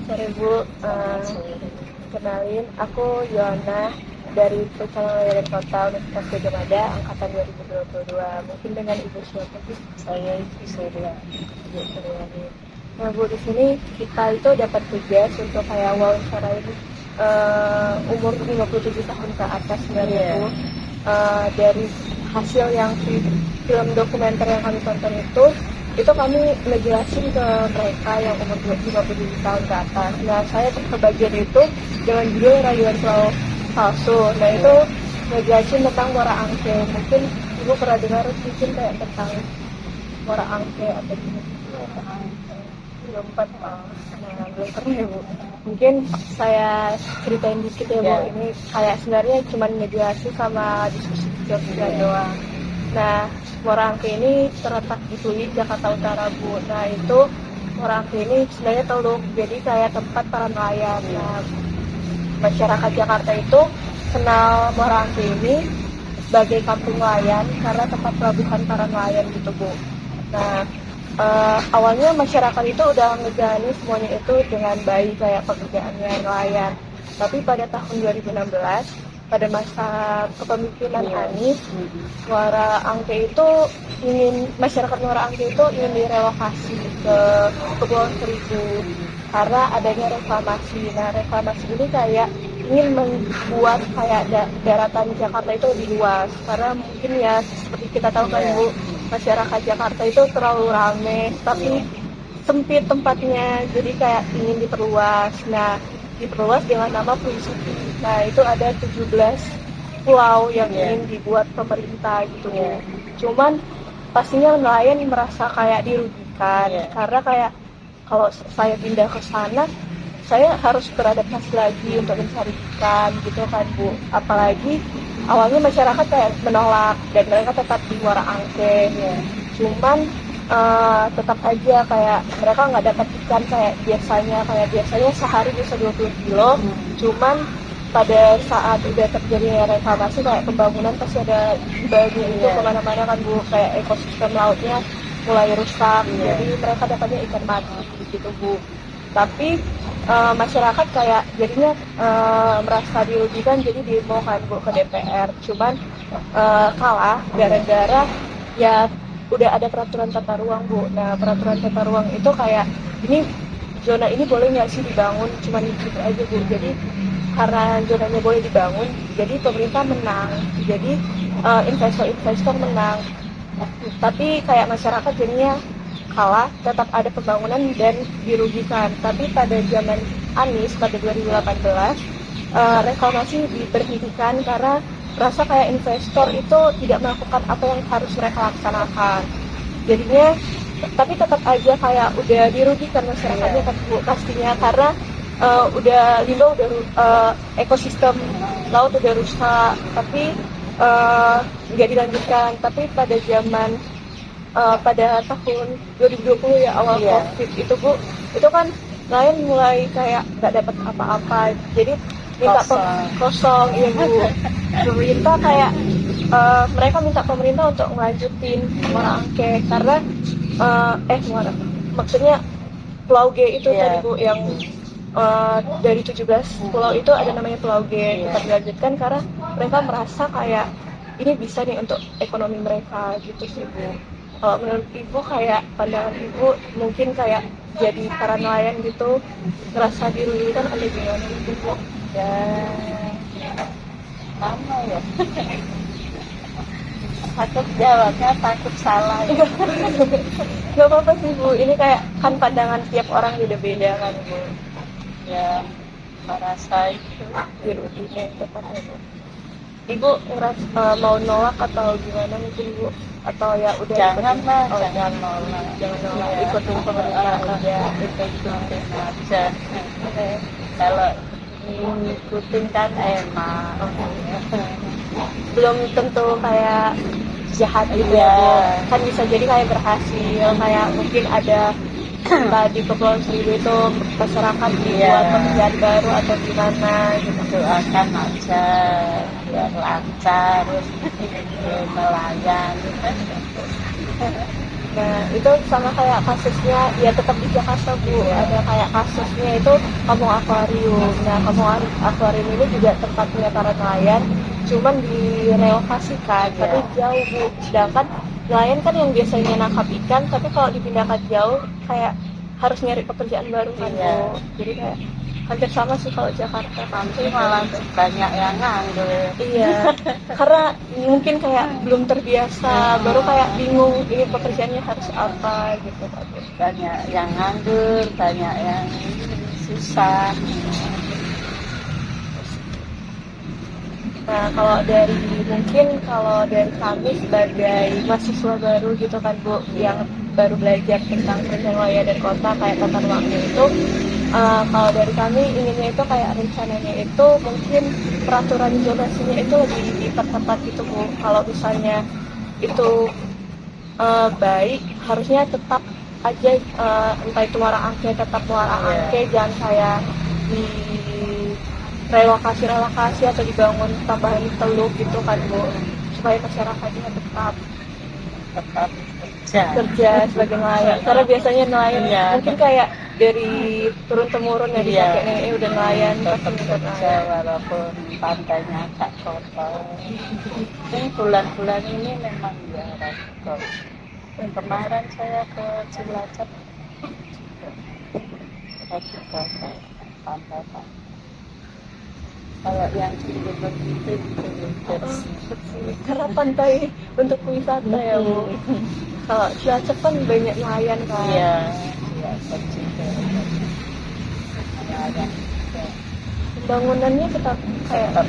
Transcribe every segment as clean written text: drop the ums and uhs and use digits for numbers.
Sore Bu, kenalin aku Yohana dari Perencanaan Layanan Kota Universitas Gadjah Mada angkatan 2022. Mungkin dengan Ibu siapa sih? Saya Ibu Surya. Ibu Suryani. Nah Bu, di sini kita itu dapat tugas untuk kayak wawancarain umur 57 tahun ke atas sebenarnya Bu. Dari hasil yang film dokumenter yang kami tonton itu kami ngejelasin ke mereka yang umur 57 tahun ke atas. Nah, saya kebagian itu dengan judul Rayuan Pulau Palsu. Nah, itu ngejelasin tentang Muara Angke. Mungkin Ibu pernah dengar mungkin kayak tentang Muara Angke atau gimana? Belum pernah. Nah, belum pernah ya Bu. Mungkin saya ceritain dikit ya Bu. Ini kayak sebenarnya cuma ngejelasin sama diskusi doang. Nah, Muara Angke ini terletak di Tuli, Jakarta Utara Bu. Nah, itu Muara Angke ini sebenarnya teluk, jadi kayak tempat para nelayan. Nah, masyarakat Jakarta itu kenal Muara Angke ini sebagai kampung nelayan karena tempat pelabuhan para nelayan gitu Bu. Nah, awalnya masyarakat itu udah ngejalanin semuanya itu dengan baik kayak pekerjaannya nelayan. Tapi pada tahun 2016 pada masa kepemimpinan Anies, masyarakat Muara Angke itu ingin direlokasi ke Kepulauan Seribu karena adanya reklamasi. Nah, reklamasi ini kayak ingin membuat kayak daratan Jakarta itu lebih luas karena mungkin ya seperti kita tahu kan Bu, masyarakat Jakarta itu terlalu ramai tapi sempit tempatnya, jadi kayak ingin diperluas. Nah, diperluas dengan nama Pulau Suci. Nah, itu ada 17 pulau yang ingin dibuat pemerintah gitu. Cuman pastinya nelayan merasa kayak dirugikan karena kayak kalau saya pindah ke sana saya harus beradaptasi lagi untuk mencari ikan gitu kan Bu. Apalagi awalnya masyarakat kayak menolak dan mereka tetap di Muara Angke. Cuman tetap aja kayak mereka nggak dapat ikan kayak biasanya sehari bisa 20 kilo. Cuman pada saat udah terjadi reklamasi kayak pembangunan pasti ada baru itu kemana-mana kan Bu, kayak ekosistem lautnya mulai rusak. Jadi mereka dapatnya ikan mati gitu Bu. Tapi masyarakat kayak jadinya merasa dirugikan, jadi demo kan Bu ke DPR. Cuman kalah gara-gara ya udah ada peraturan tata ruang Bu. Nah, peraturan tata ruang itu kayak ini zona ini boleh nggak sih dibangun, cuman gitu aja Bu. Jadi karena zonanya boleh dibangun, jadi pemerintah menang, jadi investor menang. Tapi kayak masyarakat jadinya kalah, tetap ada pembangunan dan dirugikan. Tapi pada zaman Anies pada 2018 reklamasi diberhentikan karena rasa kayak investor itu tidak melakukan apa yang harus mereka laksanakan. Jadinya tapi tetap aja kayak udah dirugikan masyarakatnya kan Bu, pastinya karena udah limbah ekosistem laut udah rusak, tapi nggak dilanjutkan. Tapi pada zaman pada tahun 2020 ya awal COVID itu Bu, itu kan nelayan mulai kayak nggak dapat apa-apa, jadi minta kosong ya Bu. Pemerintah kayak mereka minta pemerintah untuk melanjutin Muara Angke karena maksudnya Pulau G itu tadi Bu yang dari 17 pulau itu ada namanya Pulau G, tetap dilanjutkan karena mereka merasa kayak ini bisa nih untuk ekonomi mereka gitu sih Bu. Kalau menurut Ibu kayak pandangan Ibu mungkin kayak jadi para nelayan gitu ngerasa dirugikan atau gimana gitu Bu? Ya sama ya. Takut jawabnya takut salah ya. Gak apa-apa sih Bu, ini kayak kan pandangan tiap orang beda-beda kan Bu. Ya merasa itu Dirugikan tepatnya Bu. Ibu mau nolak atau gimana mungkin Bu? Atau ya udah jangan nolak, ikutin pemerintah aja, ikutin aja. Kalau ngikutin kan enak. Belum tentu kayak jahat gitu ya Bu. Kan bisa jadi kayak berhasil, kayak mungkin ada di Kepulauan Seribu itu masyarakat dibuat pekerjaan baru atau gimana gitu. Doakan aja biar lancar nelayan. Nah, itu sama kayak kasusnya, ya tetap di Jakarta Bu, Iya. ada kayak kasusnya itu Kampung Akuarium. Nah, Kampung Akuarium ini juga tempatnya para nelayan, cuman direlokasikan, Iya. tapi jauh Bu. Sedangkan nelayan kan yang biasanya nangkap ikan, tapi kalau dipindahkan jauh, kayak harus nyari pekerjaan baru kan Iya. Bu. Jadi kayak hampir sama sih kalau Jakarta. Nanti malah banyak yang nganggur. Iya, karena mungkin kayak belum terbiasa, baru kayak bingung ini pekerjaannya harus apa gitu Pak. Banyak yang nganggur, banyak yang susah. Nah, kalau dari kami sebagai mahasiswa baru gitu kan Bu, yang baru belajar tentang perencanaan wilayah dan kota kayak tata ruangnya itu, kalau dari kami inginnya itu kayak rencananya itu mungkin peraturan zonasinya itu lebih diperketat gitu Bu. Kalau misalnya itu baik, harusnya tetap aja entah itu Muara Angke tetap Muara Angke, jangan kayak di relokasi atau dibangun tambahan teluk gitu kan Bu, supaya masyarakatnya tetap Tetap kerja. sebagai nelayan, karena biasanya nelayan Iya. mungkin kayak dari turun temurun ya, di Iya. kakek nenek udah nelayan pasti Tetap udah kerja nelayan. walaupun pantainya agak kotor. Ini bulan-bulan ini memang jarang kok. Kemarin saya ke Cilacap lagi kotor pantai. Kalau yang gunung itu bersih. Karena pantai untuk wisata ya Bu. Kalau Cilacap kan banyak nelayan kan. Iya, iya juga. Ada Pembangunannya tetap kayak tetap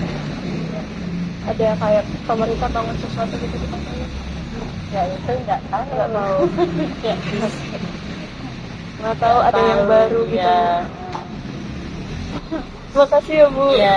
ada kayak pemerintah bangun sesuatu gitu di pantai. ya itu nggak tahu. Nggak tahu. Ya, Nggak tahu ada yang baru gitu. Ya. Terima kasih ya Bu. Ya.